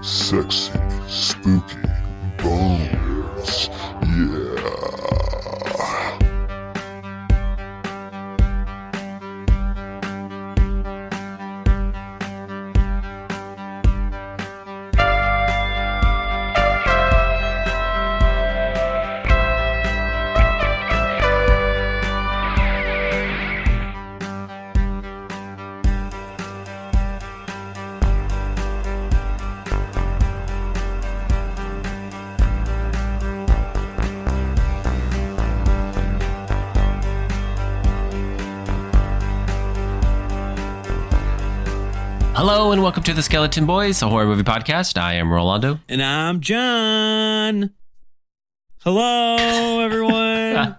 sexy, spooky bones. Yeah. Hello and welcome to the Skeleton Boys, a horror movie podcast. I am Rolando. And I'm John. Hello, everyone.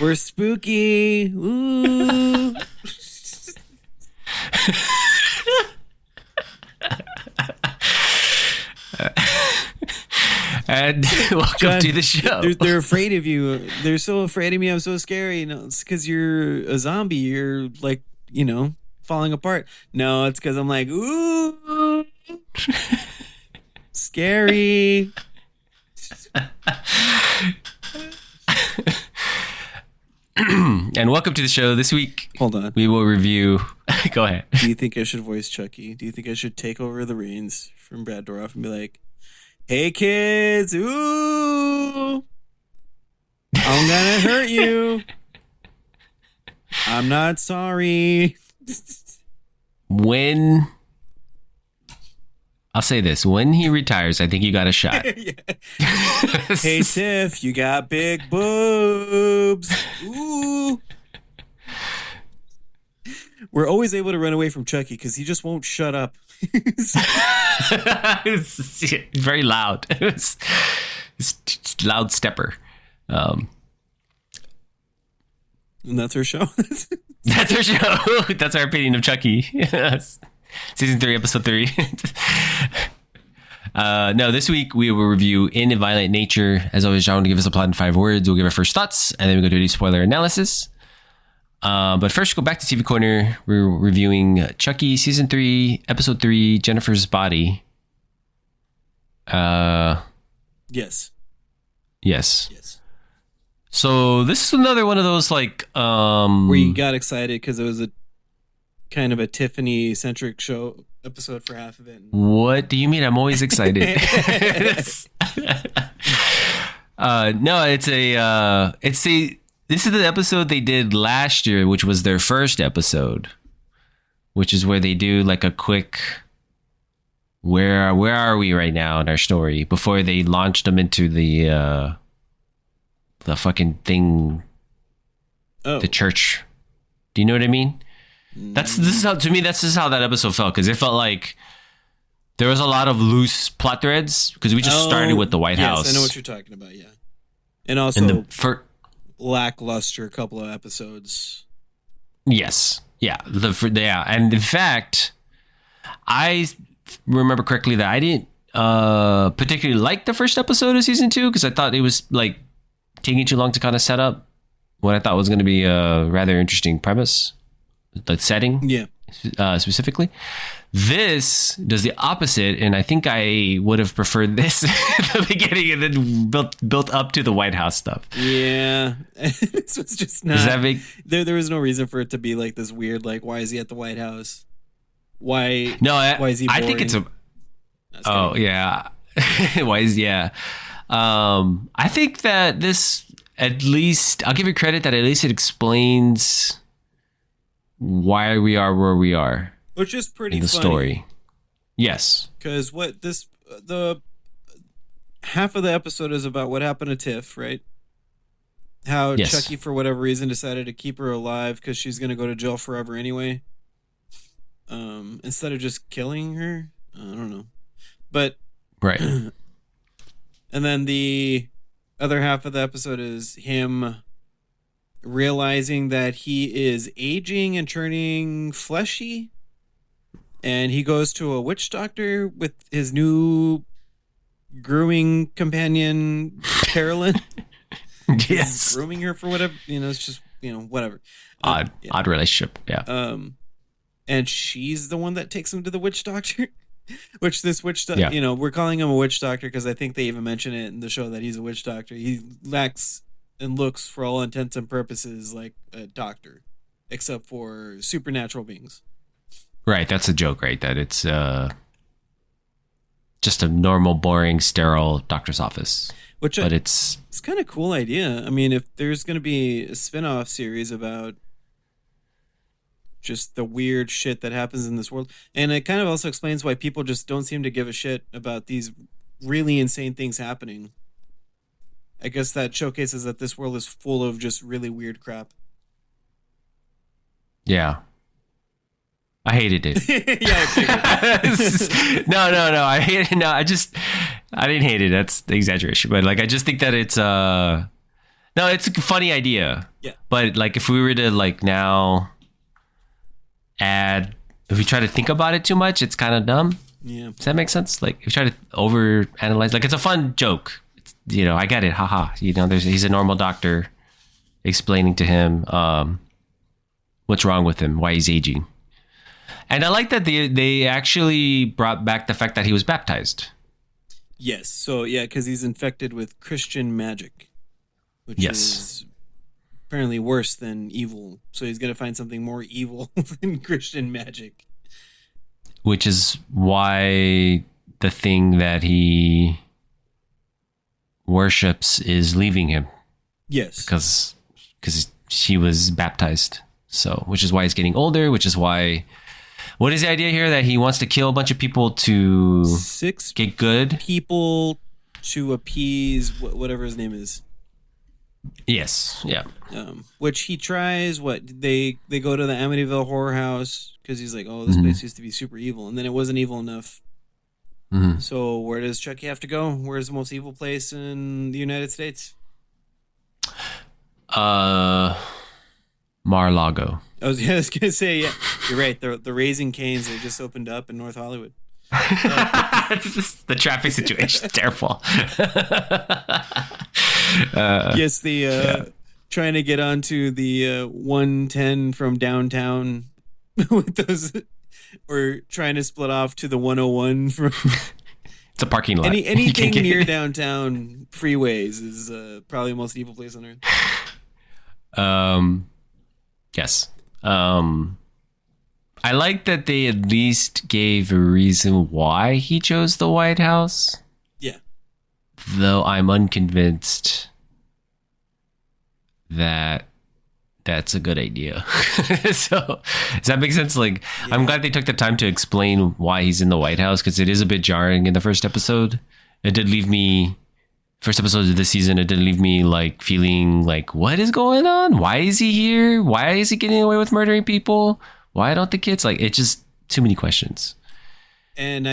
We're spooky. Ooh. And welcome John, to the show. They're afraid of you. They're so afraid of me. I'm so scary. No, it's because you're a zombie. You're like, falling apart. No, it's because I'm like, ooh, scary. And welcome to the show. This week, Hold on. we will review. Go ahead. Do you think I should voice Chucky? Do you think I should take over the reins from Brad Dourif and be like, hey, kids, ooh, I'm gonna hurt you. I'm not sorry. When I'll say this, when he retires, I think you got a shot. Hey, Tiff, you got big boobs. Ooh. We're always able to run away from Chucky because he just won't shut up. It's very loud. It's loud stepper. And that's our show. That's our show. That's our opinion of Chucky. Yes. Season 3, episode 3. No, this week we will review In Violent Nature. As always, John will give us a plot in 5 words. We'll give our first thoughts, and then we'll go do a spoiler analysis. But first, go back to TV Corner. We're reviewing Chucky, Season 3, Episode 3, Jennifer's Body. Yes. Yes. So this is another one of those like where you got excited because it was a kind of a Tiffany-centric show episode for half of it. What do you mean? I'm always excited. No, this is the episode they did last year, which was their first episode, which is where they do like a quick where are we right now in our story before they launched them into the fucking thing, the church. Do you know what I mean? This is how that episode felt, because it felt like there was a lot of loose plot threads because we just started with the White House. I know what you're talking about. Yeah, and also lackluster couple of episodes. Yes, yeah, and in fact, I remember correctly that I didn't particularly like the first episode of season 2 because I thought it was like taking too long to kind of set up what I thought was going to be a rather interesting premise, the setting, specifically. This does the opposite, and I think I would have preferred this at the beginning and then built up to the White House stuff. Yeah, this was just not. Does that make there was no reason for it to be like this weird, like, why is he at the White House? Why? No, why is he boring? I think it's a. Oh yeah, why is I think that this, at least, I'll give it credit that at least it explains why we are where we are. Which is pretty in the funny. Story. Yes. Because the half of the episode is about what happened to Tiff, right? How Chucky, for whatever reason, decided to keep her alive because she's going to go to jail forever anyway. Instead of just killing her. I don't know. But. Right. And then the other half of the episode is him realizing that he is aging and turning fleshy. And he goes to a witch doctor with his new grooming companion, Carolyn. Yes. He's grooming her for whatever, it's just, whatever. Odd relationship. Yeah. And she's the one that takes him to the witch doctor. Which this witch doctor, Yeah. we're calling him a witch doctor because I think they even mention it in the show that he's a witch doctor. He lacks and looks, for all intents and purposes, like a doctor, except for supernatural beings. Right. That's a joke, right? That it's just a normal, boring, sterile doctor's office. But it's kind of cool idea. I mean, if there's going to be a spin-off series about just the weird shit that happens in this world, and it kind of also explains why people just don't seem to give a shit about these really insane things happening. I guess that showcases that this world is full of just really weird crap. Yeah. I hated it. Yeah, I figured. No. I hate it. No, I didn't hate it. That's the exaggeration. But like, I just think that it's no, it's a funny idea. Yeah. But like, if we were to like now if we try to think about it too much, it's kind of dumb. Yeah. Does that make sense? Like, if you try to over analyze, like, it's a fun joke. It's, I get it. Haha. He's a normal doctor explaining to him what's wrong with him, why he's aging. And I like that they actually brought back the fact that he was baptized. Yes. So, yeah, because he's infected with Christian magic, which is apparently worse than evil. So he's going to find something more evil than Christian magic. Which is why the thing that he worships is leaving him. Yes. Because he was baptized. So, which is why he's getting older, which is why... What is the idea here? That he wants to kill a bunch of people to 6 get good? people to appease whatever his name is. Yes. Yeah. Which he tries. They go to the Amityville horror house because he's like, oh, this place used to be super evil, and then it wasn't evil enough. Mm-hmm. So where does Chucky have to go? Where's the most evil place in the United States? Mar-a-Lago. I was gonna say, yeah, you're right. The Raising Cane's, they just opened up in North Hollywood. The traffic situation is terrible. Yes, trying to get onto the 110 from downtown with those, or trying to split off to the 101 from. It's a parking lot. Anything near downtown freeways is probably the most evil place on earth. Yes. I like that they at least gave a reason why he chose the White House. Yeah. Though I'm unconvinced that that's a good idea. So, does that make sense? Like, yeah. I'm glad they took the time to explain why he's in the White House, because it is a bit jarring in the first episode. It did leave me... First episode of this season, it did leave me like feeling like, what is going on? Why is he here? Why is he getting away with murdering people? Why don't the kids like? It's just too many questions. And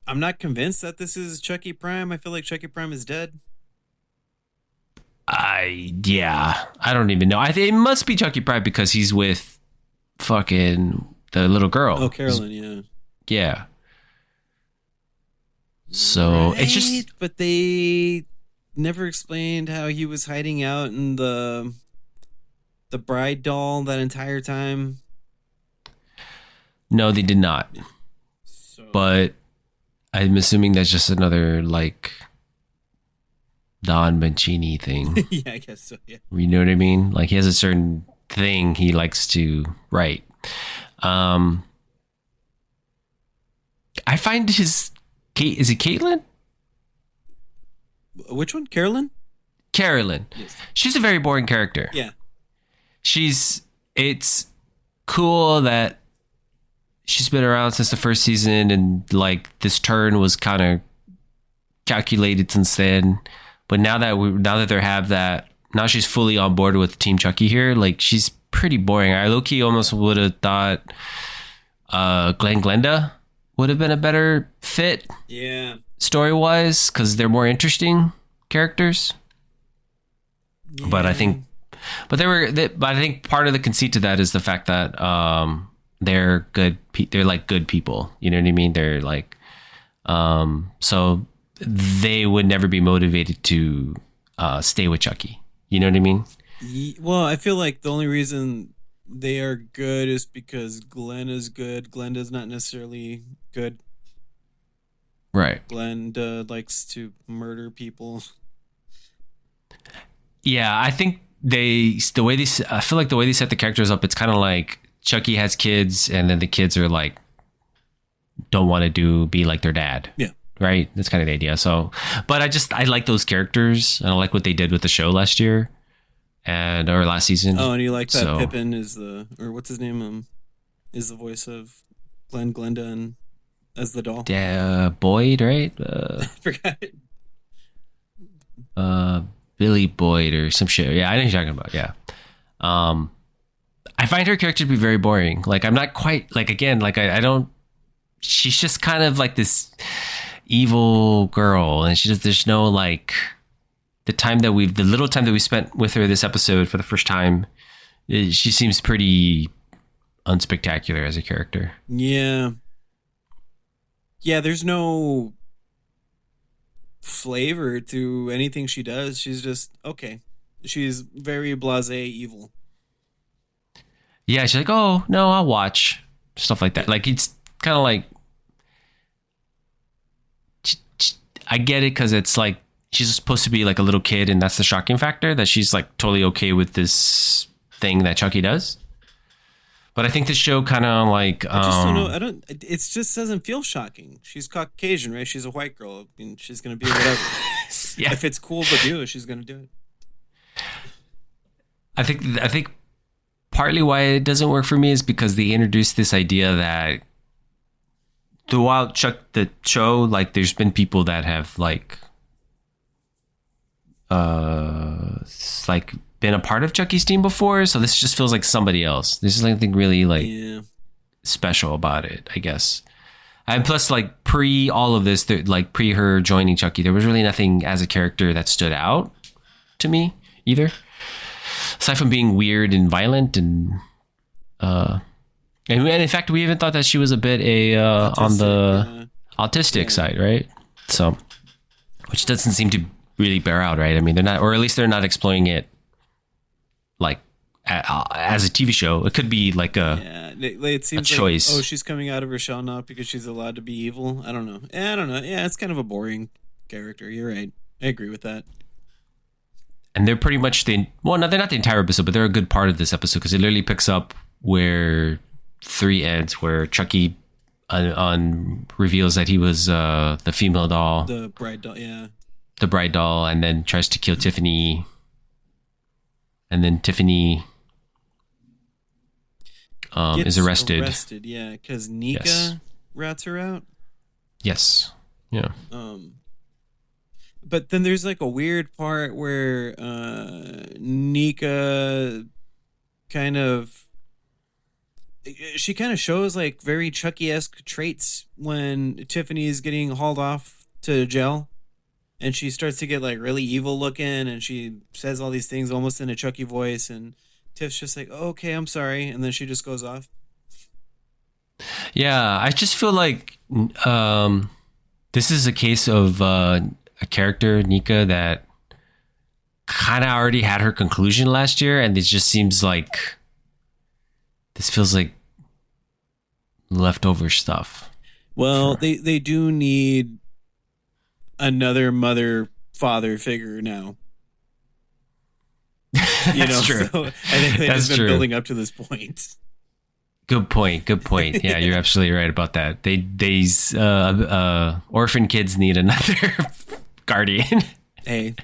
I'm not convinced that this is Chucky Prime. I feel like Chucky Prime is dead. I don't even know. I think it must be Chucky Prime because he's with fucking the little girl. Oh, Carolyn, yeah. Yeah. So right, it's just, but they never explained how he was hiding out in the bride doll that entire time. No, they did not. So. But I'm assuming that's just another like Don Mancini thing. Yeah, I guess so. Yeah. You know what I mean? Like he has a certain thing he likes to write. I find his. Is it Caitlin? Which one? Carolyn? Carolyn. Yes. She's a very boring character. Yeah. It's cool that she's been around since the first season, and like this turn was kind of calculated since then. But now that they have that, now she's fully on board with Team Chucky here. Like she's pretty boring. I low-key almost would have thought Glenda would have been a better fit, yeah, story-wise, because they're more interesting characters. Yeah. But I think part of the conceit to that is the fact that they're good. They're like good people. You know what I mean? They're like, so they would never be motivated to stay with Chucky. You know what I mean? Well, I feel like the only reason they are good is because Glenn is good. Glenda's not necessarily good. Right. Glenda likes to murder people. Yeah, I think I feel like the way they set the characters up, it's kind of like Chucky has kids, and then the kids are like, don't want to be like their dad. Yeah. Right. That's kind of the idea. So, but I like those characters, and I like what they did with the show last year or last season. Oh, and you like that Pippin or what's his name? Is the voice of Glenda and as the doll. Boyd, right? I forgot. Billy Boyd or some shit. Yeah, I know who you're talking about. Yeah. I find her character to be very boring. Like, I'm not quite like, again, like I don't. She's just kind of like this evil girl, and there's no like the little time that we spent with her this episode for the first time. She seems pretty unspectacular as a character. Yeah. Yeah, there's no flavor to anything she does. She's just okay. She's very blasé evil. Yeah, she's like, oh no, I'll watch stuff like that. Like, it's kind of like, I get it, because it's like she's supposed to be like a little kid, and that's the shocking factor, that she's like totally okay with this thing that Chucky does. But I think the show kind of like I just don't know. It just doesn't feel shocking. She's Caucasian, right? She's a white girl. I mean, she's gonna be whatever. Yeah. If it's cool to do it, she's gonna do it. I think partly why it doesn't work for me is because they introduced this idea that throughout the show, like, there's been people that have like been a part of Chucky's team before, so this just feels like somebody else. There's nothing really like special about it, I guess. And plus, like, pre all of this, like pre her joining Chucky, there was really nothing as a character that stood out to me either, aside from being weird and violent and in fact, we even thought that she was a bit on the autistic side, right? So, which doesn't seem to really bear out, right? I mean, they're not, or at least they're not exploring it like as a TV show. It could be like it seems a choice. Like, oh, she's coming out of her shell now because she's allowed to be evil. I don't know. Yeah, it's kind of a boring character. You're right. I agree with that. And they're pretty much they're not the entire episode, but they're a good part of this episode, because it literally picks up where 3 ends, where Chucky reveals that he was the female doll, the bride doll, the bride doll, and then tries to kill Tiffany, and then Tiffany is arrested. Yeah, because Nika rats her out. Yes. Yeah. But then there's like a weird part where Nika kind of shows like very Chucky-esque traits when Tiffany is getting hauled off to jail, and she starts to get like really evil looking, and she says all these things almost in a Chucky voice, and Tiff's just like, oh, okay, I'm sorry, and then she just goes off. Yeah, I just feel like this is a case of a character, Nika, that kind of already had her conclusion last year, and it just seems like this feels like leftover stuff. Well, they do need another mother-father figure now. That's true. So I think they've just been building up to this point. Good point. Yeah, you're absolutely right about that. These orphan kids need another guardian. Hey,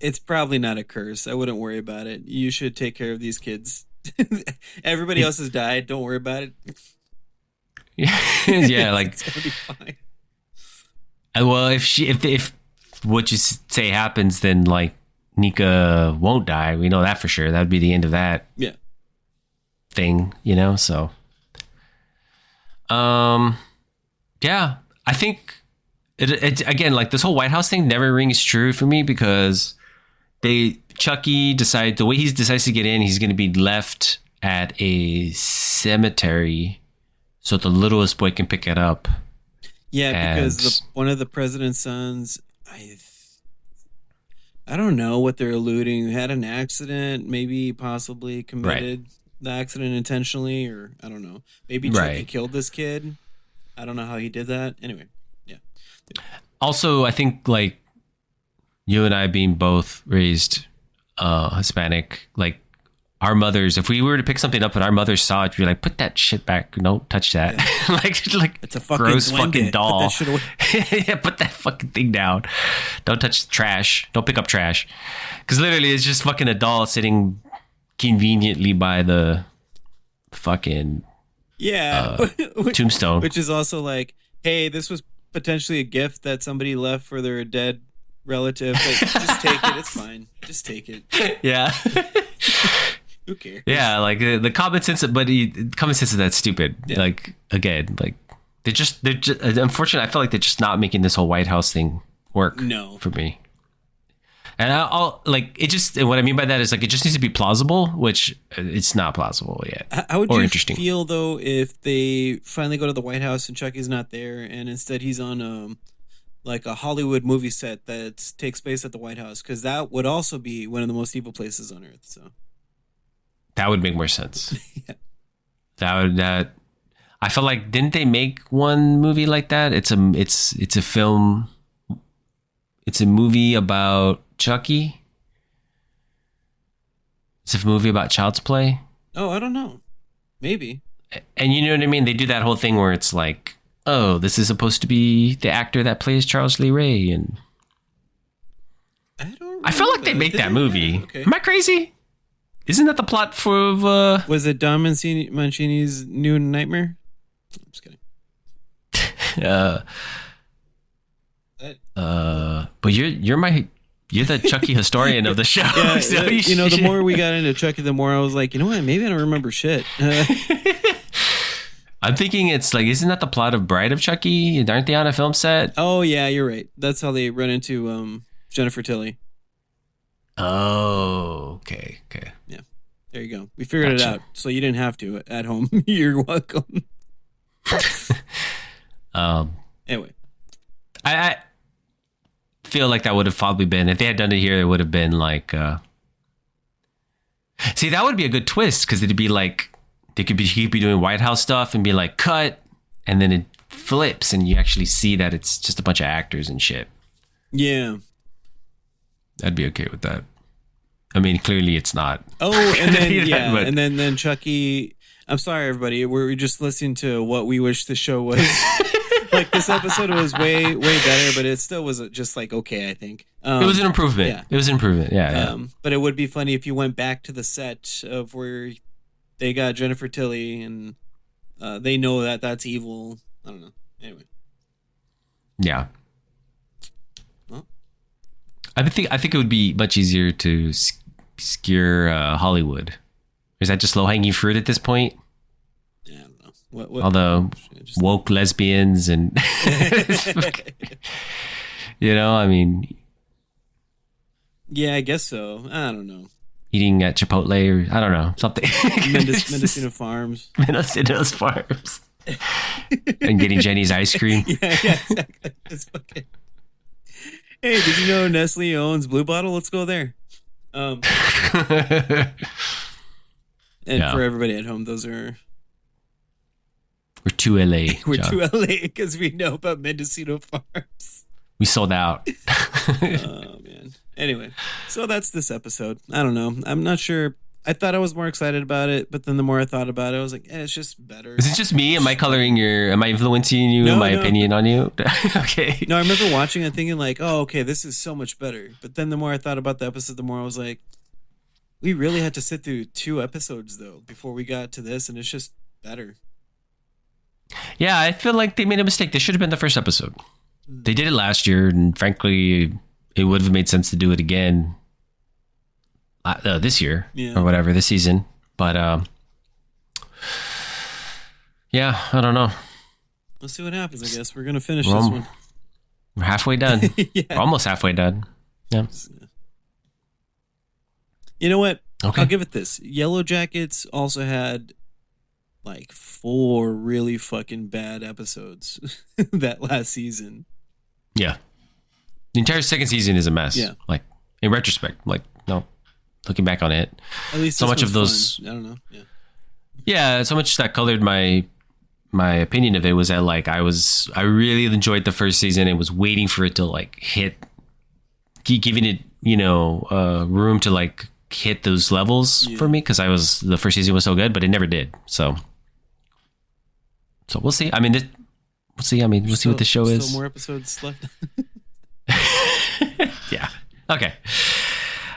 it's probably not a curse. I wouldn't worry about it. You should take care of these kids. Everybody else has died. Don't worry about it. Yeah, like it's gonna be fine. Well, if what you say happens, then like Nika won't die. We know that for sure. That would be the end of that. Yeah. Thing, so. Yeah, I think it again, like, this whole White House thing never rings true for me, because Chucky the way he decides to get in, he's going to be left at a cemetery so the littlest boy can pick it up. Yeah, because one of the president's sons, I don't know what they're alluding, had an accident, maybe possibly committed the accident intentionally, or I don't know. Maybe Chucky killed this kid. I don't know how he did that. Anyway, yeah. Also, I think like you and I being both raised Hispanic, like our mothers, if we were to pick something up and our mothers saw it, we'd be like, put that shit back. Don't touch that. Yeah. like It's a fucking gross blanket. fucking doll. Put that shit away. Yeah, put that fucking thing down. Don't touch trash. Don't pick up trash. Because literally it's just fucking a doll sitting conveniently by the fucking tombstone. Which is also like, hey, this was potentially a gift that somebody left for their dead relative. Like, just take it. It's fine. Just take it. Yeah. Who cares? Yeah, like the common sense, but common sense is that stupid. Yeah. Like again, like they're just unfortunately, I feel like they're just not making this whole White House thing work. No, for me. And I'll like it. Just what I mean by that is like it just needs to be plausible, which it's not plausible yet. How would you feel though if they finally go to the White House and Chucky's not there, and instead he's on like a Hollywood movie set that takes place at the White House? Because that would also be one of the most evil places on Earth. So that would make more sense. Yeah. That I feel like didn't they make one movie like that? It's a film. It's a movie about Chucky. It's a movie about child's play. Oh, I don't know. Maybe. And you know what I mean? They do that whole thing where it's like, oh, this is supposed to be the actor that plays Charles Lee Ray, and I feel like they make that movie. Yeah, okay. Am I crazy? Isn't that the plot for? Was it Don Mancini's New Nightmare? I'm just kidding. But you're the Chucky historian of the show. Yeah, so the more we got into Chucky, the more I was like, you know what? Maybe I don't remember shit. I'm thinking it's like, isn't that the plot of Bride of Chucky? Aren't they on a film set? Oh yeah, you're right. That's how they run into Jennifer Tilly. Oh, okay. Yeah, there you go. We figured it out, so you didn't have to at home. You're welcome. Anyway, I feel like that would have probably been, if they had done it here, it would have been like, see, that would be a good twist, because it'd be like, he could be doing White House stuff and be like, cut, and then it flips and you actually see that it's just a bunch of actors and shit. Yeah. I'd be okay with that. I mean, clearly it's not. Oh, and then and then Chucky. I'm sorry, everybody. We're just listening to what we wish the show was. Like, this episode was way better, but it still was just like okay. I think it was an improvement. Yeah. It was an improvement. Yeah. But it would be funny if you went back to the set of where they got Jennifer Tilly and they know that that's evil. I don't know. Anyway. Yeah. I think it would be much easier to skewer Hollywood. Is that just low hanging fruit at this point? Yeah, I don't know. What, although woke lesbians and I mean, yeah, I guess so. I don't know. Eating at Chipotle or I don't know, something. Mendocino Farms. Mendocino's Farms. And getting Jenny's ice cream. Yeah, exactly. It's fucking. Hey, did you know Nestle owns Blue Bottle? Let's go there. And for everybody at home, those are... We're too LA. We're too LA because we know about Mendocino Farms. We sold out. Oh, man. Anyway, so that's this episode. I don't know. I'm not sure. I thought I was more excited about it, but then the more I thought about it, I was like, it's just better. Is it just me? Am I influencing you in my opinion on you? Okay. No, I remember watching it thinking like, oh, okay, this is so much better. But then the more I thought about the episode, the more I was like, we really had to sit through 2 episodes though before we got to this, and it's just better. Yeah, I feel like they made a mistake. They should have been the first episode. They did it last year, and frankly, it would have made sense to do it again this year or whatever, this season. But yeah, I don't know. Let's see what happens. I guess we're gonna finish this one. We're halfway done. Yeah. We're almost halfway done. Yeah. You know what? Okay. I'll give it this. Yellow Jackets also had like 4 really fucking bad episodes that last season. Yeah. The entire second season is a mess. Yeah. Like, in retrospect, no. Looking back on it. At least so much of those... fun. I don't know. Yeah. Yeah, so much that colored my my opinion of it was that like I really enjoyed the first season and was waiting for it to like giving it, room to like hit those levels for me, because the first season was so good, but it never did. So we'll see. I mean, we'll see. I mean, we'll see what the show is. Still more episodes left. Yeah. Okay.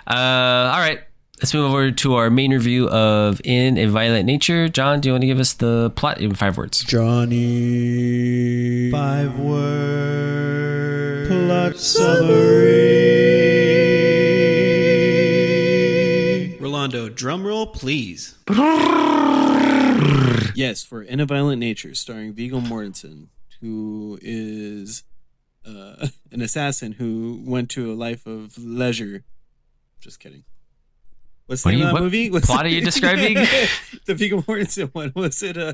All right. Let's move over to our main review of In a Violent Nature. John, do you want to give us the plot in 5 words? Johnny, 5 word plot summary. Rolando, drum roll, please. Yes, for In a Violent Nature, starring Viggo Mortensen, who is an assassin who went to a life of leisure. Just kidding. What's the name of that movie? What plot are you describing? The Viggo Mortensen one. Was it History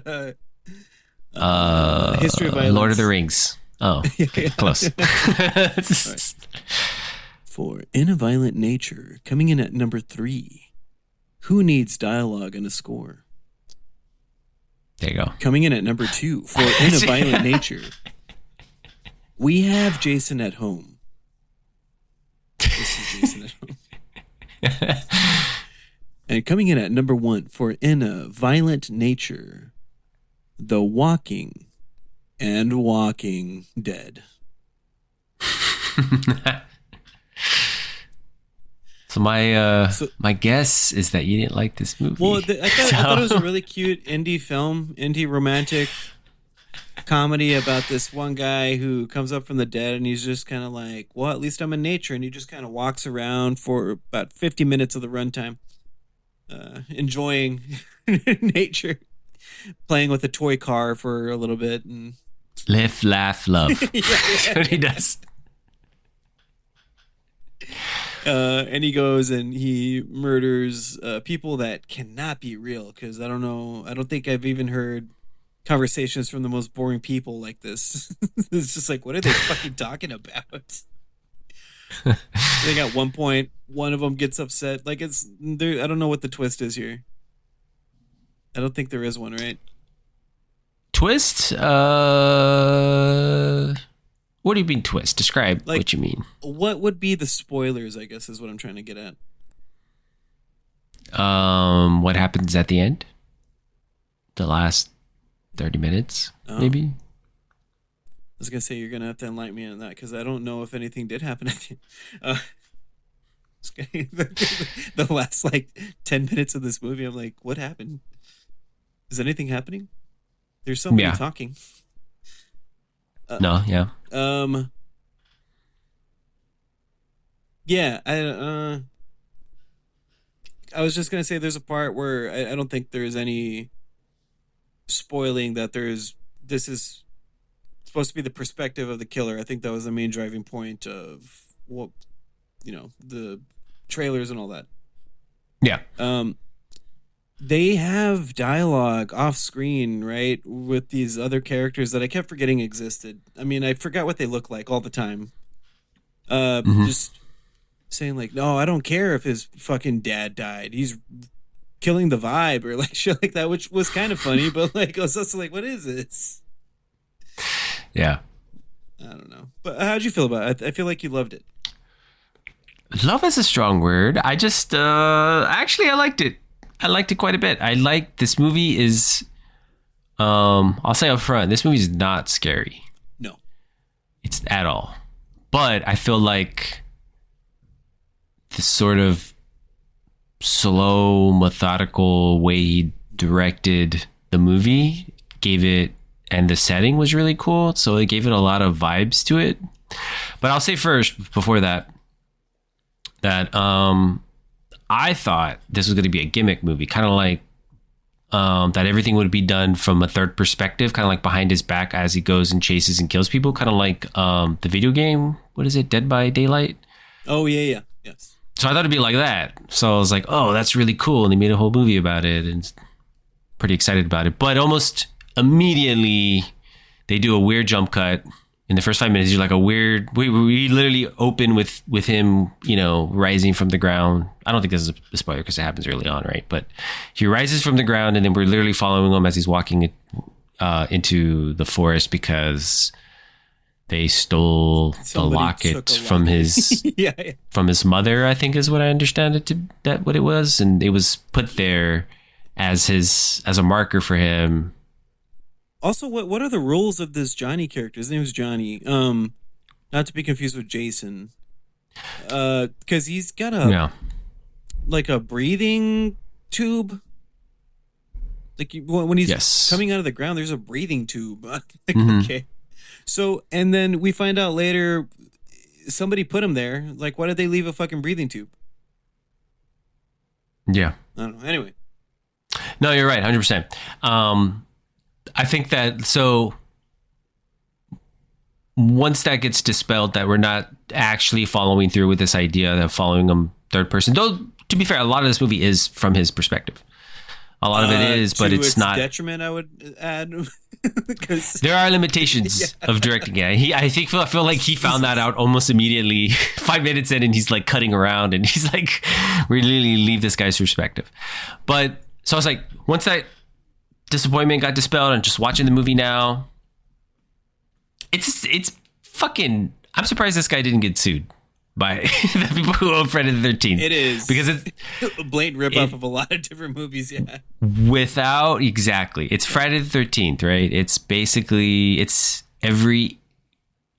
of Violence? Lord of the Rings. Oh, okay, close. Right. For In a Violent Nature, coming in at number 3. Who needs dialogue and a score? There you go. Coming in at number 2 for In a Violent Nature, we have Jason at Home. This is Jason at Home. And coming in at number 1 for In a Violent Nature, The Walking and Walking Dead. So my guess is that you didn't like this movie. Well, I thought it was a really cute indie romantic comedy about this one guy who comes up from the dead, and he's just kind of like, well, at least I'm in nature, and he just kind of walks around for about 50 minutes of the runtime, enjoying nature, playing with a toy car for a little bit, and live, laugh, love. That's what he does. And he goes and he murders people that cannot be real, because I don't think I've even heard conversations from the most boring people like this. It's just like, what are they fucking talking about? I think at one point one of them gets upset, like it's there. I don't know what the twist is here. I don't think there is one, right? Twist? What do you mean twist? Describe what you mean. What would be the spoilers, I guess, is what I'm trying to get at. What happens at the end? The last 30 minutes, maybe? I was going to say, you're going to have to enlighten me on that, because I don't know if anything did happen at the end. The last, 10 minutes of this movie, I'm like, what happened? Is anything happening? There's somebody talking. No, yeah. Yeah, I was just gonna say there's a part where I don't think there's any spoiling that this is supposed to be the perspective of the killer. I think that was the main driving point of the trailers and all that. Yeah. They have dialogue off screen, right, with these other characters that I kept forgetting existed. I mean, I forgot what they look like all the time. Just saying like, no, I don't care if his fucking dad died. He's killing the vibe, or like shit like that, which was kind of funny, but like I was also like, what is this? Yeah. I don't know. But how'd you feel about it? I feel like you loved it. Love is a strong word. I just actually I liked it. I liked it quite a bit. I like this movie is I'll say up front, this movie is not scary. No. It's at all. But I feel like this sort of slow, methodical way he directed the movie gave it, and the setting was really cool, so it gave it a lot of vibes to it. But I'll say first, before that I thought this was going to be a gimmick movie, kind of like that everything would be done from a third perspective, kind of like behind his back as he goes and chases and kills people, kind of like the video game, what is it, Dead by Daylight? Oh, yeah. Yes. So I thought it'd be like that. So I was like, oh, that's really cool. And they made a whole movie about it, and pretty excited about it. But almost immediately they do a weird jump cut. In the first 5 minutes, you're like we literally open with him, rising from the ground. I don't think this is a spoiler because it happens early on, right? But he rises from the ground, and then we're literally following him as he's walking into the forest because they stole Somebody the took locket a from locket. his Yeah. from his mother, I think is what I understand it to that what it was, and it was put there as a marker for him. Also, what are the rules of this Johnny character? His name is Johnny. Not to be confused with Jason. Because he's got Yeah. like a breathing tube. Like when he's Yes. coming out of the ground, there's a breathing tube. Like, Mhm. okay. So, and then we find out later somebody put him there. Like, why did they leave a fucking breathing tube? Yeah. I don't know. Anyway. No, you're right, 100%. I think that so once that gets dispelled, that we're not actually following through with this idea of following him third person. Though, to be fair, a lot of this movie is from his perspective. A lot of it is, but To it's its not. detriment, I would add. Because There are limitations of directing it. I feel like he found that out almost immediately. 5 minutes in, and he's like cutting around, and he's like, we really leave this guy's perspective. But so I was like, once that disappointment got dispelled, and just watching the movie now, it's fucking. I'm surprised this guy didn't get sued by the people who own Friday the 13th. it is because it's a blatant ripoff of a lot of different movies. Yeah. without exactly. It's Friday the 13th, right? It's basically every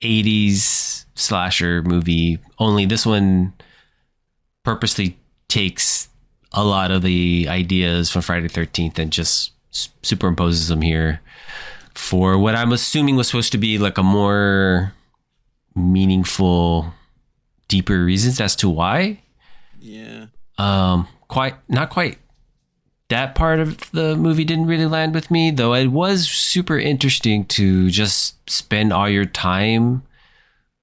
80s slasher movie. Only this one purposely takes a lot of the ideas from Friday the 13th and just superimposes them here for what I'm assuming was supposed to be like a more meaningful, deeper reasons as to why. Yeah. Not quite. That part of the movie didn't really land with me, though it was super interesting to just spend all your time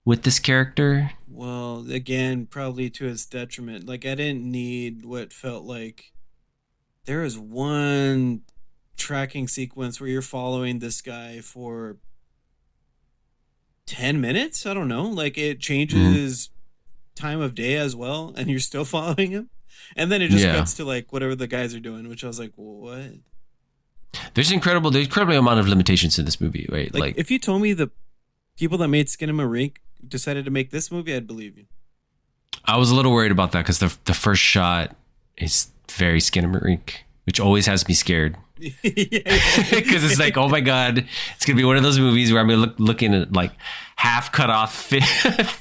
with this character. Well, again, probably to its detriment. Like, I didn't need what felt like there was one tracking sequence where you're following this guy for 10 minutes. I don't know. Like, it changes time of day as well, and you're still following him. And then it just cuts to like whatever the guys are doing, which I was like, what? There's incredible amount of limitations in this movie, right? Like if you told me the people that made Skin and Marink decided to make this movie, I'd believe you. I was a little worried about that because the first shot is very Skin and Marink, which always has me scared. Because it's like, oh my god, it's gonna be one of those movies where I'm gonna looking at like half cut off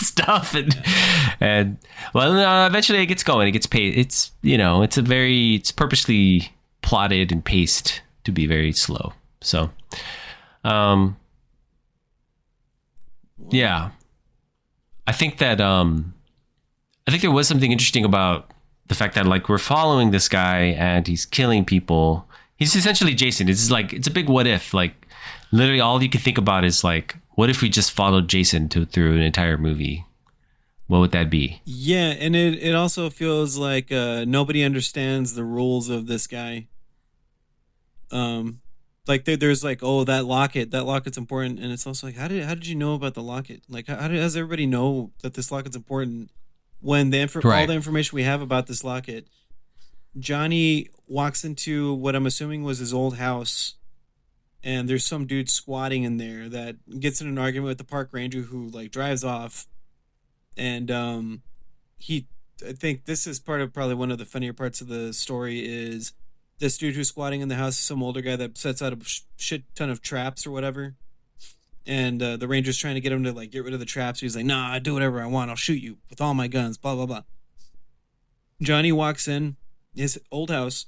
stuff, and well, no, eventually it gets going, it gets paid. It's it's purposely plotted and paced to be very slow. So, yeah, I think that I think there was something interesting about the fact that like we're following this guy and he's killing people. He's essentially Jason. It's like, it's a big what if. Like, literally all you can think about is like, what if we just followed Jason through an entire movie? What would that be? Yeah, and it also feels like nobody understands the rules of this guy. Like there's like, oh, that locket's important, and it's also like, how did you know about the locket? Like, how does everybody know that this locket's important when all the information we have about this locket? Johnny walks into what I'm assuming was his old house, and there's some dude squatting in there that gets in an argument with the park ranger who like drives off, and I think this is probably one of the funnier parts of the story is this dude who's squatting in the house is some older guy that sets out a shit ton of traps or whatever, and the ranger's trying to get him to like get rid of the traps. He's like, nah, I do whatever I want, I'll shoot you with all my guns, blah blah blah. Johnny walks in his old house.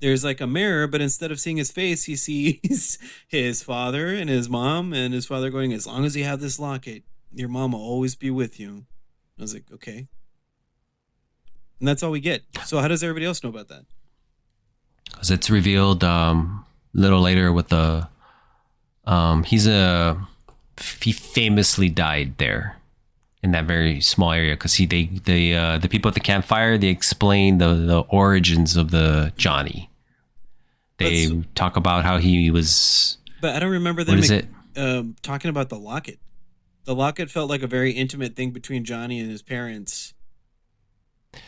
There's like a mirror, but instead of seeing his face, he sees his father and his mom, and his father going, as long as you have this locket, your mom will always be with you. I was like, okay. And that's all we get. So how does everybody else know about that? Because it's revealed a little later with the he famously died there in that very small area, because the people at the campfire, they explain the origins of the Johnny. They talk about how he was. But I don't remember them talking about the locket. The locket felt like a very intimate thing between Johnny and his parents.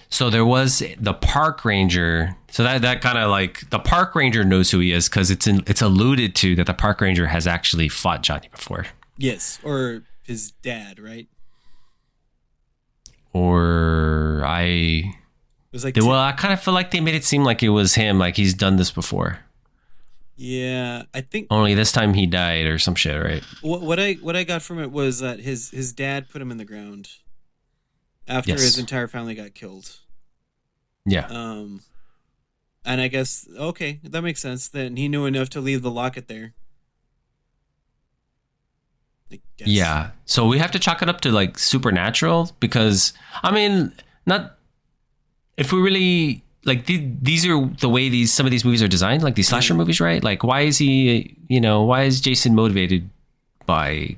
So there was the park ranger. So that kind of like the park ranger knows who he is because it's alluded to that the park ranger has actually fought Johnny before. Yes, or his dad, right? Or It was like well, I kind of feel like they made it seem like it was him, like he's done this before. yeah, I think Only this time he died or some shit, right? what I got from it was that his dad put him in the ground after Yes. his entire family got killed. Yeah. And I guess okay, that makes sense. Then he knew enough to leave the locket there. I guess. Yeah. So we have to chalk it up to like supernatural because I mean, not if we really like these are the way some of these movies are designed, like these slasher movies, right? Like why is why is Jason motivated by,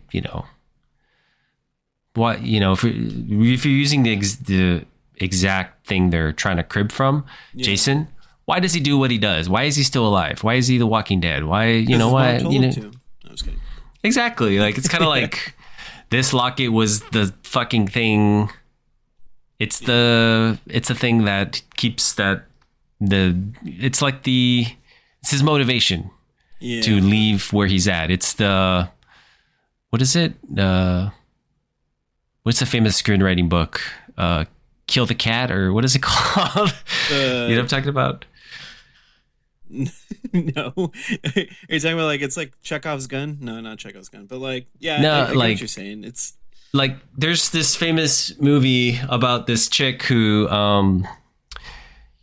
what, if you're using the exact thing they're trying to crib from Jason, why does he do what he does? Why is he still alive? Why is he the Walking Dead? Why, why, told him to. I was kidding. Exactly. Like it's kind of like this locket was the fucking thing. It's the thing that keeps it's his motivation to leave where he's at. It's what is it? What's the famous screenwriting book? Kill the Cat, or what is it called? You know what I'm talking about? No. Are you talking about like it's like Chekhov's gun? No, not Chekhov's gun, but like I get what you're saying. It's like there's this famous movie about this chick who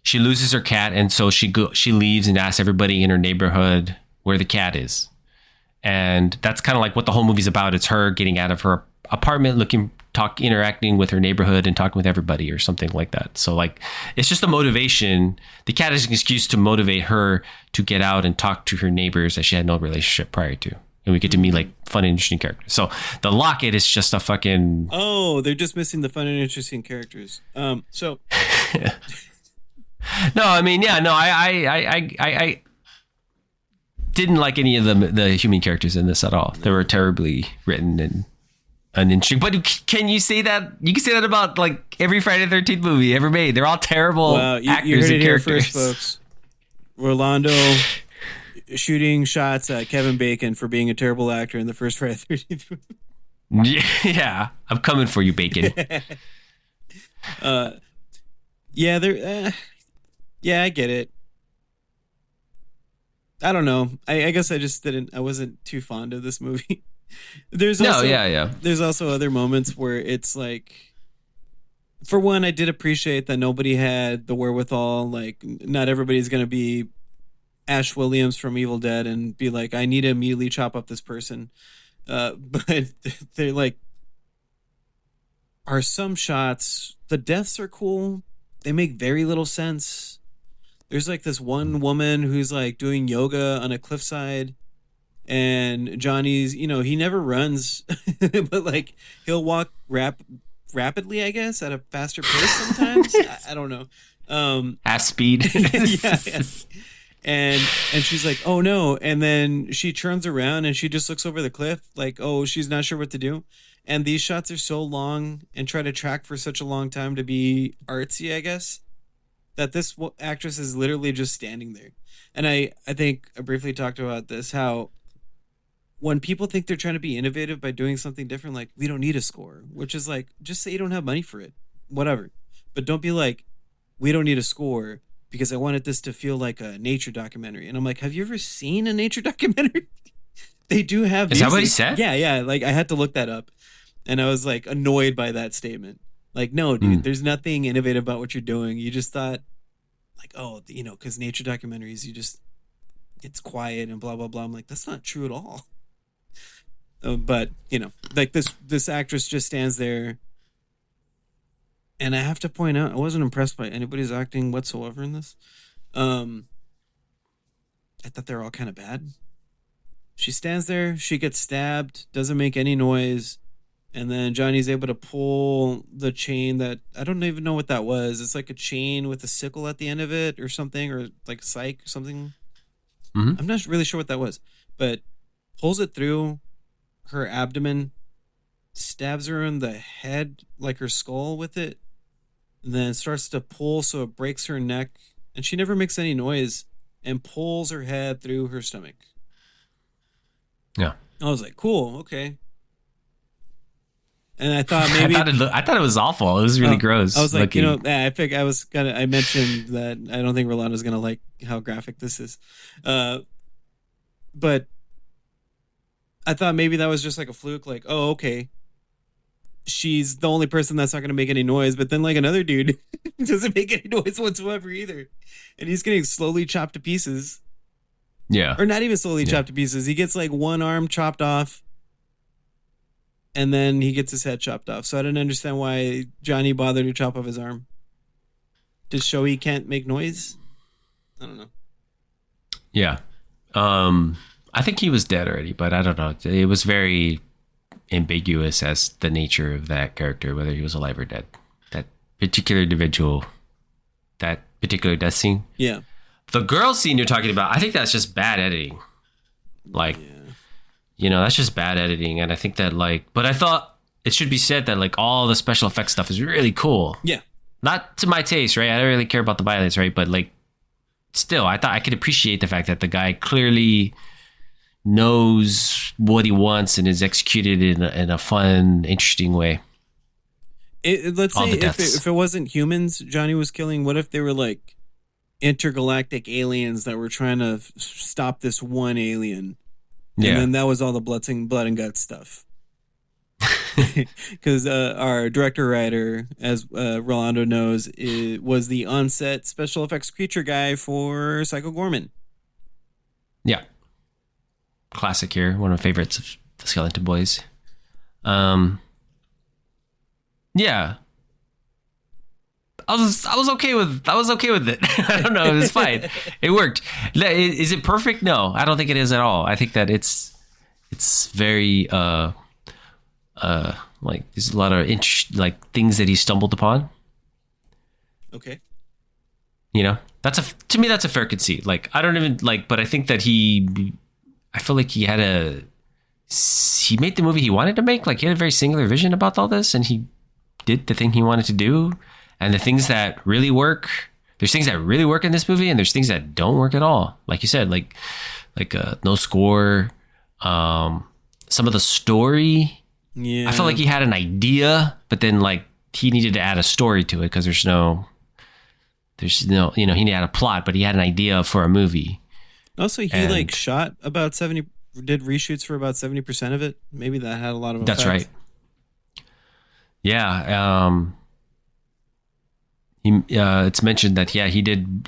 she loses her cat, and so she leaves and asks everybody in her neighborhood where the cat is, and that's kind of like what the whole movie's about. It's her getting out of her apartment, interacting with her neighborhood and talking with everybody or something like that. So like it's just a motivation. The cat is an excuse to motivate her to get out and talk to her neighbors that she had no relationship prior to. And we get to meet like fun and interesting characters. So the locket is just a fucking they're just missing the fun and interesting characters. So no, I mean, yeah, no, I didn't like any of the human characters in this at all. They were terribly written and uninteresting. But can you say that? You can say that about like every Friday the 13th movie ever made. They're all terrible actors you heard and it here characters. first, folks. Rolando shooting shots at Kevin Bacon for being a terrible actor in the first Friday the 13th movie. Yeah, I'm coming for you, Bacon. Yeah, I get it. I don't know. I guess I wasn't too fond of this movie. There's also other moments where it's like, for one, I did appreciate that nobody had the wherewithal. Like, not everybody's going to be Ash Williams from Evil Dead and be like, I need to immediately chop up this person. But they're like, are some shots, the deaths are cool. They make very little sense. There's like this one woman who's like doing yoga on a cliffside, and Johnny's, he never runs, but like he'll walk rapidly, I guess, at a faster pace sometimes. I don't know. Ass speed. Yeah. And she's like, oh no. And then she turns around and she just looks over the cliff like, oh, she's not sure what to do. And these shots are so long and try to track for such a long time to be artsy, I guess, that this actress is literally just standing there. And I think I briefly talked about this, how when people think they're trying to be innovative by doing something different, like, we don't need a score, which is like, just say you don't have money for it, whatever. But don't be like, we don't need a score because I wanted this to feel like a nature documentary. And I'm like, have you ever seen a nature documentary? They do have music. Is that what he said? Yeah. Like, I had to look that up. And I was like annoyed by that statement. Like, no, dude, there's nothing innovative about what you're doing. You just thought like, oh, because nature documentaries, it's quiet and blah, blah, blah. I'm like, that's not true at all. But, like this actress just stands there. And I have to point out, I wasn't impressed by anybody's acting whatsoever in this. I thought they're all kind of bad. She stands there, she gets stabbed, doesn't make any noise. And then Johnny's able to pull the chain that, I don't even know what that was. It's like a chain with a sickle at the end of it or something, or like psych or something. Mm-hmm. I'm not really sure what that was, but pulls it through her abdomen, stabs her in the head, like her skull with it. and then starts to pull so it breaks her neck, and she never makes any noise and pulls her head through her stomach. Yeah. I was like, cool, okay. And I thought maybe I thought it was awful. It was really gross. I was like, looking. I mentioned that I don't think Rolando's gonna like how graphic this is. But I thought maybe that was just like a fluke, like, oh, okay. She's the only person that's not gonna make any noise, but then like another dude doesn't make any noise whatsoever either. And he's getting slowly chopped to pieces. Yeah. Or not even slowly chopped to pieces. He gets like one arm chopped off. And then he gets his head chopped off. So I didn't understand why Johnny bothered to chop off his arm. To show he can't make noise? I don't know. Yeah. I think he was dead already, but I don't know. It was very ambiguous as the nature of that character, whether he was alive or dead. That particular individual, that particular death scene. Yeah. The girl scene you're talking about, I think that's just bad editing. Like, that's just bad editing. And I think that but I thought it should be said that like all the special effects stuff is really cool. Yeah. Not to my taste, right? I don't really care about the violence, right? But like, still, I thought I could appreciate the fact that the guy clearly knows what he wants and is executed in a fun, interesting way. Let's say if it wasn't humans Johnny was killing, what if they were like intergalactic aliens that were trying to stop this one alien? And then that was all the blood and guts stuff. Because our director writer, as Rolando knows, was the on-set special effects creature guy for Psycho Gorman. Yeah. Classic here. One of my favorites of the Skeleton Boys. Yeah. I was okay with it. I don't know. It was fine. It worked. Is it perfect? No, I don't think it is at all. I think that it's very like there's a lot of things that he stumbled upon. Okay. To me that's a fair conceit. Like I don't even but I think that I feel like he made the movie he wanted to make. Like he had a very singular vision about all this, and he did the thing he wanted to do. And the things that really work, there's things that really work in this movie, and there's things that don't work at all. Like you said, like no score, some of the story. Yeah, I felt like he had an idea, but then like he needed to add a story to it because there's no, he needed to add a plot, but he had an idea for a movie. Also, he shot about 70, did reshoots for about 70% of it. Maybe that had a lot of effect. That's right. Yeah. It's mentioned that he did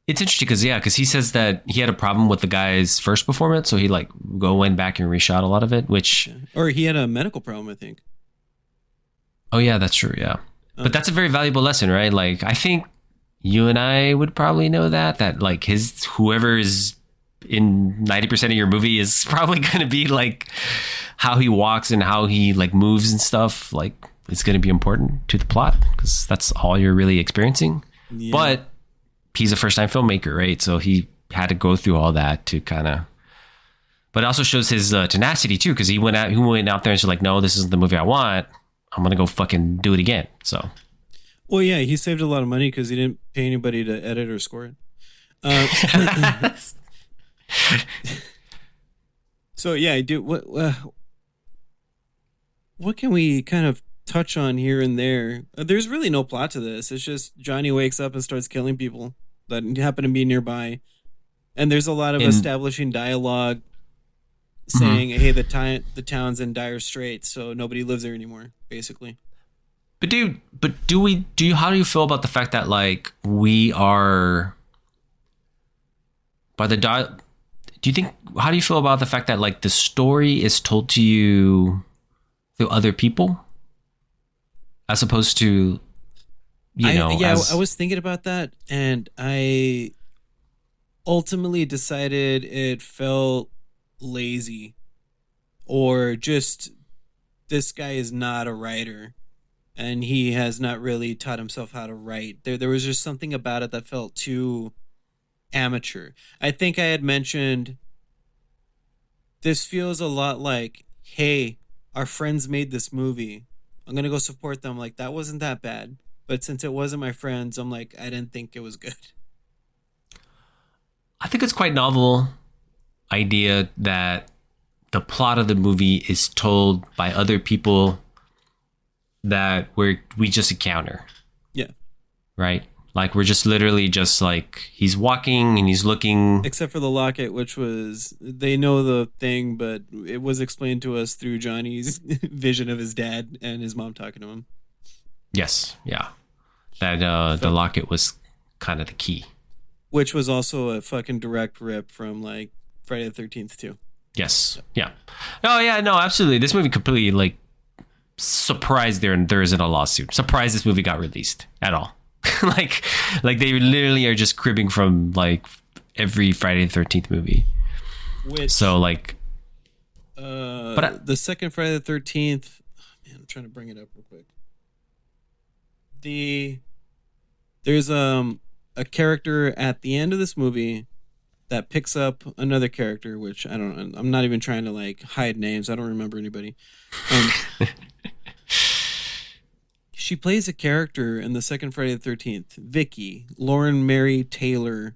it's interesting because he says that he had a problem with the guy's first performance, so he went back and reshot a lot of it, which or he had a medical problem, I think. Oh yeah, that's true. Yeah, but that's a very valuable lesson, right? Like I think you and I would probably know that whoever is in 90% of your movie is probably going to be like how he walks and how he moves and stuff. Like it's going to be important to the plot because that's all you're really experiencing. Yeah. But he's a first time filmmaker, right? So he had to go through all that to kind of, but it also shows his tenacity too. Cause he went out there and said no, this isn't the movie I want. I'm going to go fucking do it again. So. Well, yeah, he saved a lot of money cause he didn't pay anybody to edit or score it. So yeah, I do. What can we kind of touch on here and there? There's really no plot to this. It's just Johnny wakes up and starts killing people that happen to be nearby, and there's a lot of establishing dialogue saying, "Hey, the town's in dire straits, so nobody lives there anymore." Basically. But how do you feel about the fact that we are by the how do you feel about the fact that the story is told to you through other people as opposed to I was thinking about that, and I ultimately decided it felt lazy, or just this guy is not a writer and he has not really taught himself how to write. There was just something about it that felt too amateur. I think I had mentioned this feels a lot like, hey, our friends made this movie. I'm gonna go support them. Like that wasn't that bad. But since it wasn't my friends, I'm like, I didn't think it was good. I think it's quite novel idea that the plot of the movie is told by other people that we just encounter. Yeah. Right? Like we're just literally just like he's walking and he's looking. Except for the locket, which was they know the thing, but it was explained to us through Johnny's vision of his dad and his mom talking to him. Yes, yeah. That the locket was kind of the key. Which was also a fucking direct rip from like Friday the 13th too. Yes. Yeah. Oh yeah, no, absolutely. This movie completely like surprised there isn't a lawsuit. Surprised this movie got released at all. like they literally are just cribbing from like every Friday the 13th movie. Which so like the second Friday the 13th, man, I'm trying to bring it up real quick. There's a character at the end of this movie that picks up another character, which I'm not even trying to like hide names. I don't remember anybody. She plays a character in the second Friday the 13th, Vicky, Lauren Mary Taylor.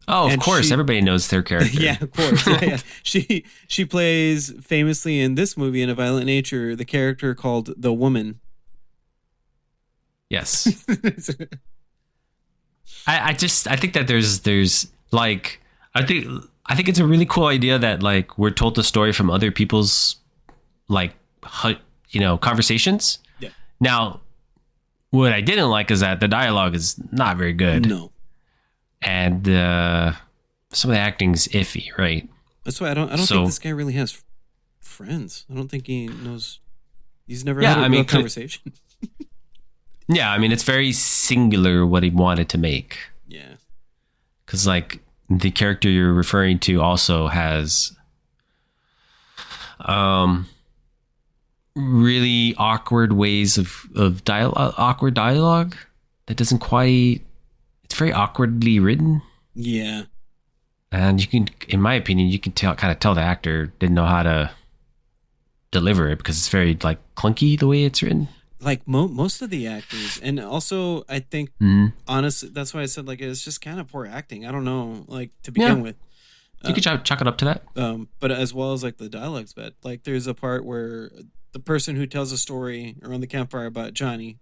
Oh, of course. Everybody knows their character. Yeah, of course. Yeah. She plays famously in this movie in A Violent Nature, the character called The Woman. Yes. I think that there's like I think it's a really cool idea that like we're told the story from other people's like conversations. Yeah. Now, what I didn't like is that the dialogue is not very good. No. And some of the acting's iffy, right? That's why I don't think this guy really has friends. I don't think he knows. He's never had a real conversation. Yeah, I mean, it's very singular what he wanted to make. Yeah. Because, like, the character you're referring to also has really awkward ways of awkward dialogue that doesn't quite... It's very awkwardly written. Yeah. And you can, in my opinion, you can kind of tell the actor didn't know how to deliver it because it's very, like, clunky the way it's written. Like most of the actors, and also I think honestly that's why I said like it's just kind of poor acting. I don't know, like to begin with. You could chalk it up to that. But as well as like the dialogue's bad. Like there's a part where the person who tells a story around the campfire about Johnny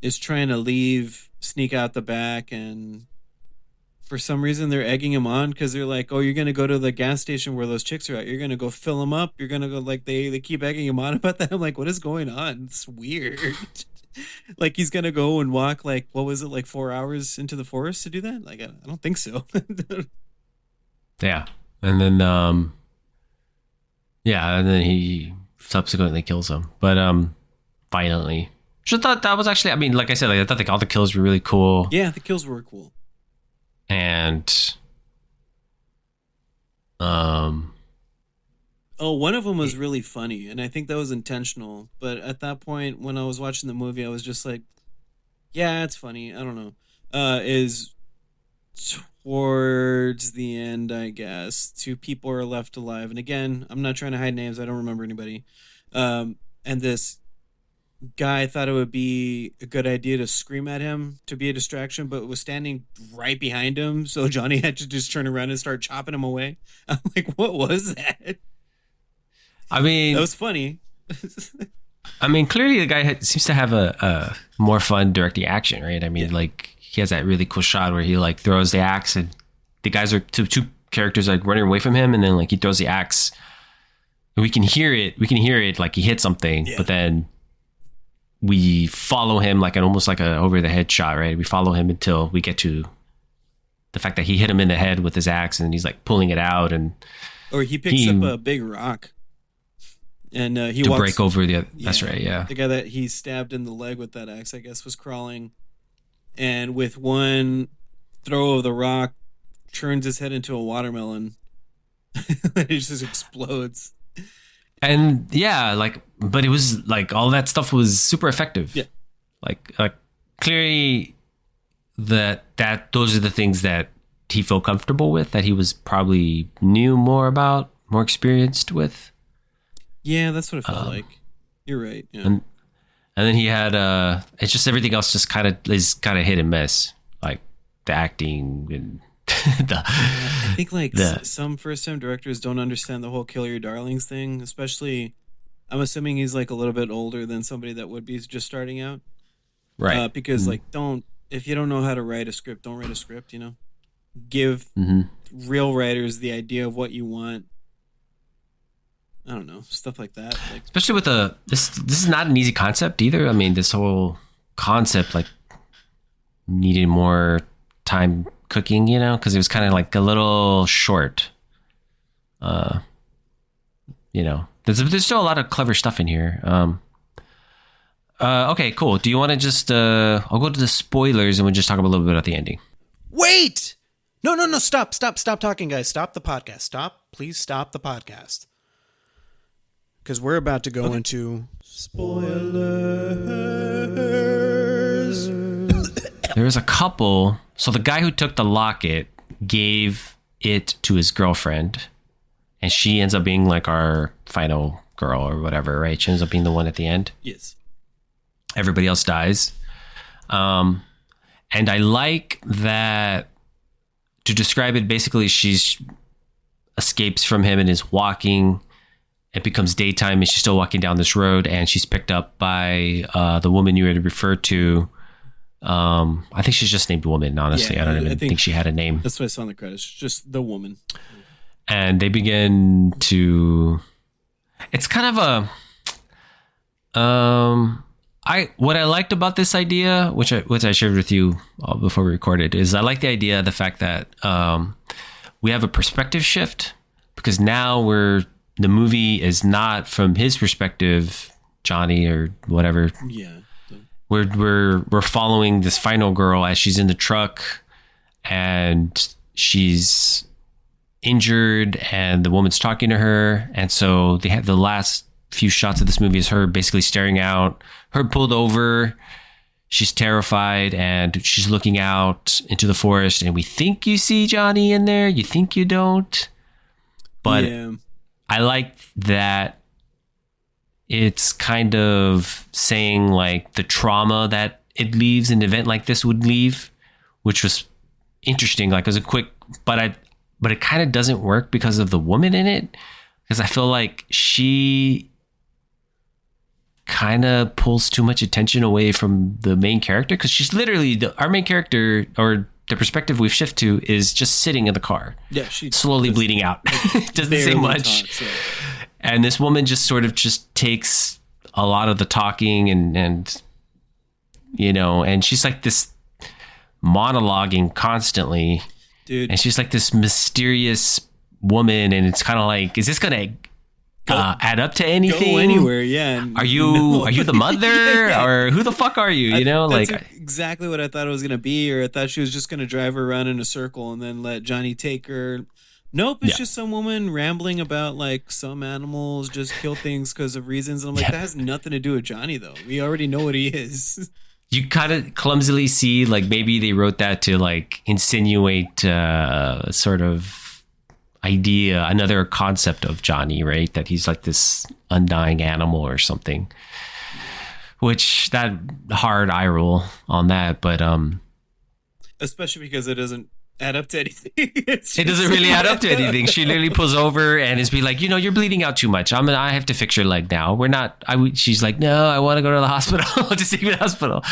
is trying to sneak out the back, and for some reason they're egging him on because they're like, oh, you're going to go to the gas station where those chicks are at. You're going to go fill them up. You're going to go like they keep egging him on about that. I'm like, what is going on? It's weird. Like he's going to go and walk like, what was it? Like 4 hours into the forest to do that? Like, I don't think so. Yeah. And then, and then he subsequently kills him, but, violently. Which I thought that was actually, I mean, like I said, like, I thought like all the kills were really cool. Yeah. The kills were cool. And one of them was really funny, and I think that was intentional. But at that point, when I was watching the movie, I was just like, "Yeah, it's funny." I don't know. Is towards the end, I guess. 2 people are left alive, and again, I'm not trying to hide names. I don't remember anybody. And this guy thought it would be a good idea to scream at him to be a distraction, but was standing right behind him, so Johnny had to just turn around and start chopping him away. I'm like, what was that? I mean, that was funny. I mean, clearly the guy seems to have a more fun directing action, right? I mean, like he has that really cool shot where he like throws the axe, and the guys are two characters like running away from him, and then like he throws the axe, and we can hear it like he hit something, but then we follow him like almost like a over the head shot, right? We follow him until we get to the fact that he hit him in the head with his axe, and he's like pulling it out, and or he picks up a big rock, and he walks, break over the. That's right, yeah. The guy that he stabbed in the leg with that axe, I guess, was crawling, and with one throw of the rock, turns his head into a watermelon. It just explodes. And yeah, like, but it was like all that stuff was super effective. Yeah, like clearly that those are the things that he felt comfortable with, that he was probably knew more about, more experienced with. Yeah, that's what it felt like. You're right. Yeah. And then he had it's just everything else just kind of hit and miss, like the acting and I think like some first time directors don't understand the whole kill your darlings thing, especially I'm assuming he's like a little bit older than somebody that would be just starting out. right. Because like if you don't know how to write a script, don't write a script, Give real writers the idea of what you want. I don't know, stuff like that. Like, especially with this is not an easy concept either. I mean, this whole concept like needed more time cooking, because it was kind of like a little short. There's still a lot of clever stuff in here. Okay, cool. Do you want to just I'll go to the spoilers and we'll just talk a little bit about the ending. Wait! No, stop talking, guys. Stop the podcast. Please stop the podcast. Because we're about to go into spoilers. There was a couple. So the guy who took the locket gave it to his girlfriend, and she ends up being like our final girl or whatever, right? She ends up being the one at the end. yes. Everybody else dies. And I like that. To describe it, basically, she escapes from him and is walking. It becomes daytime and she's still walking down this road, and she's picked up by the woman you had referred to. I think she's just named Woman, honestly. Yeah, I don't even think she had a name. That's what I saw in the credits. Just the woman. And they begin to... It's kind of a... what I liked about this idea, which I shared with you before we recorded, is I like the idea, the fact that we have a perspective shift, because now the movie is not from his perspective, Johnny or whatever. Yeah. We're following this final girl as she's in the truck and she's injured and the woman's talking to her, and so they have the last few shots of this movie is her basically staring out, her pulled over, she's terrified and she's looking out into the forest, and we think you see Johnny in there, you think you don't, but yeah. I like that it's kind of saying like the trauma that it leaves an event like this would leave, which was interesting. Like it was a quick, but it kind of doesn't work because of the woman in it, because I feel like she kind of pulls too much attention away from the main character, because she's literally our main character, or the perspective we've shifted to is just sitting in the car. Yeah, she slowly bleeding out. Doesn't say much. Talks, yeah. And this woman just sort of just takes a lot of the talking and and she's like this monologuing constantly. Dude. And she's like this mysterious woman, and it's kind of like, is this going to add up to anything? Go anywhere, yeah. Are you the mother? Yeah. Or who the fuck are you? That's exactly what I thought it was going to be, or I thought she was just going to drive her around in a circle and then let Johnny take her. Nope, it's just some woman rambling about like some animals just kill things because of reasons. And I'm like, that has nothing to do with Johnny, though. We already know what he is. You kind of clumsily see like maybe they wrote that to like insinuate sort of idea, another concept of Johnny, right? That he's like this undying animal or something. Which that hard eye roll on that, but especially because it doesn't add up to anything. It doesn't really add up to anything. She literally pulls over and is be like, you're bleeding out too much. I have to fix your leg now. She's like, no, I want to go to the hospital. Just take me to the hospital.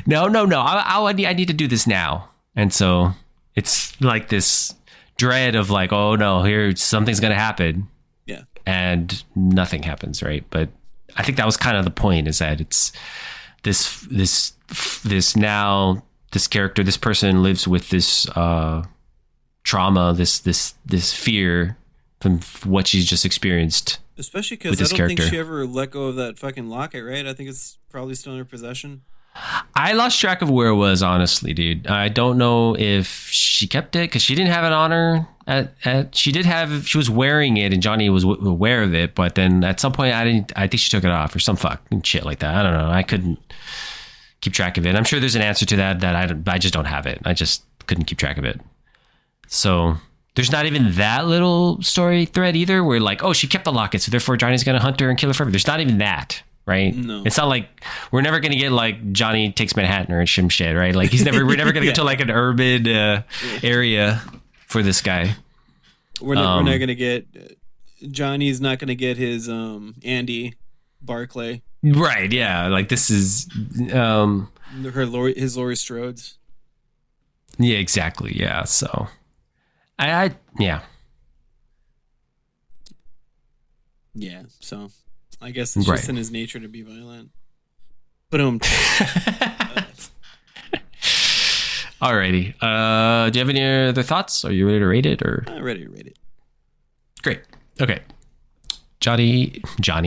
No. I need to do this now. And so it's like this dread of like, oh no, here something's going to happen. Yeah. And nothing happens. Right. But I think that was kind of the point, is that it's this now, this character, this person lives with this trauma, this fear from what she's just experienced. Especially because I don't think she ever let go of that fucking locket, right? I think it's probably still in her possession. I lost track of where it was, honestly, dude. I don't know if she kept it because she didn't have it on her. She was wearing it and Johnny was aware of it, but then at some point I think she took it off or some fucking shit like that. I don't know. I couldn't keep track of it. I'm sure there's an answer to that I just don't have it. I just couldn't keep track of it. So there's not even that little story thread either. Where like, oh, she kept the locket, so therefore Johnny's gonna hunt her and kill her forever. There's not even that, right? No. It's not like we're never gonna get like Johnny Takes Manhattan or some shit, right? Like we're never gonna get to like an urban area for this guy. We're not gonna get Johnny's not gonna get his Andy Barclay. Right? Yeah. Like this is His Laurie Strode's. Yeah. Exactly. Yeah. So I yeah. Yeah. So I guess it's just in his nature to be violent. Boom. Alrighty. Do you have any other thoughts? Are you ready to rate it or? I'm ready to rate it. Great. Okay. Johnny. I'm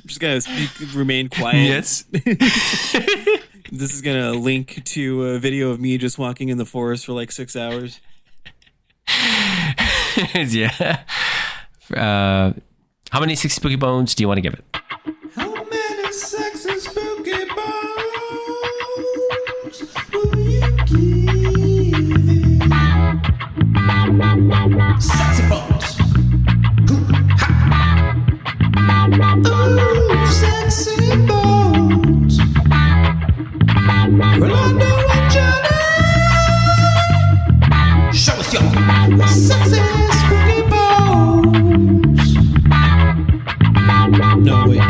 just gonna remain quiet. Yes. This is gonna link to a video of me just walking in the forest for like 6 hours. Yeah. How many 60 spooky bones do you want to give it? How many sexy spooky bones will you give it? Sexy bones. Ooh, sexy bones. Well, I know what Johnny. Show us your sexy spooky bones. No, wait,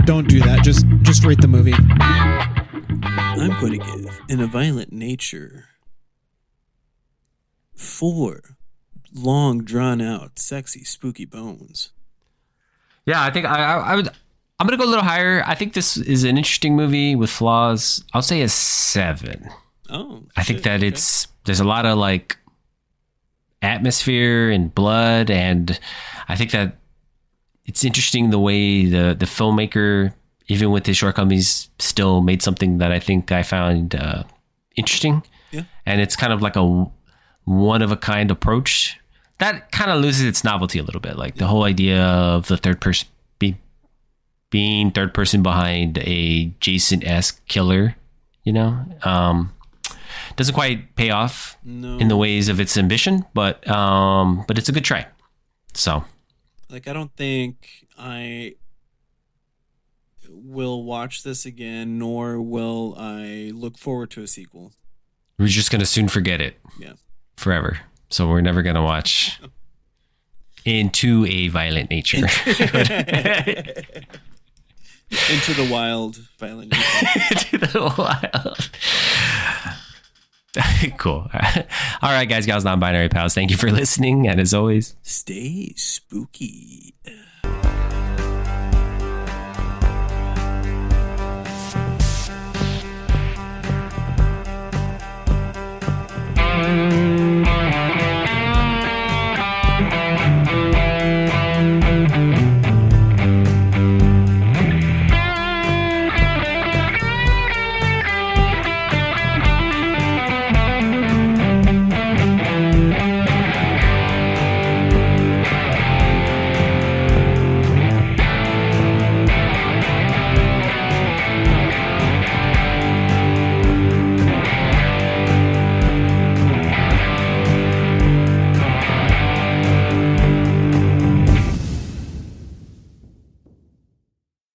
don't do that. Just rate the movie. I'm going to give In a Violent Nature 4 long, drawn out, sexy, spooky bones. Yeah, I think I would. I'm gonna go a little higher. I think this is an interesting movie with flaws. I'll say a 7. Oh, I think that there's a lot of like atmosphere and blood, and I think that it's interesting the way the filmmaker, even with his shortcomings, still made something that I think I found interesting. Yeah. And it's kind of like a one of a kind approach that kind of loses its novelty a little bit. Like the whole idea of the third person being third person behind a Jason-esque killer, doesn't quite pay off in the ways of its ambition, but it's a good try. So, like, I don't think I will watch this again, nor will I look forward to a sequel. We're just gonna soon forget it. Yeah. Forever. So we're never gonna watch Into a Violent Nature. Into the Wild, Violent Nature. Into the wild. Cool. All right, guys, gals, non-binary pals. Thank you for listening, and as always, stay spooky. Mm-hmm.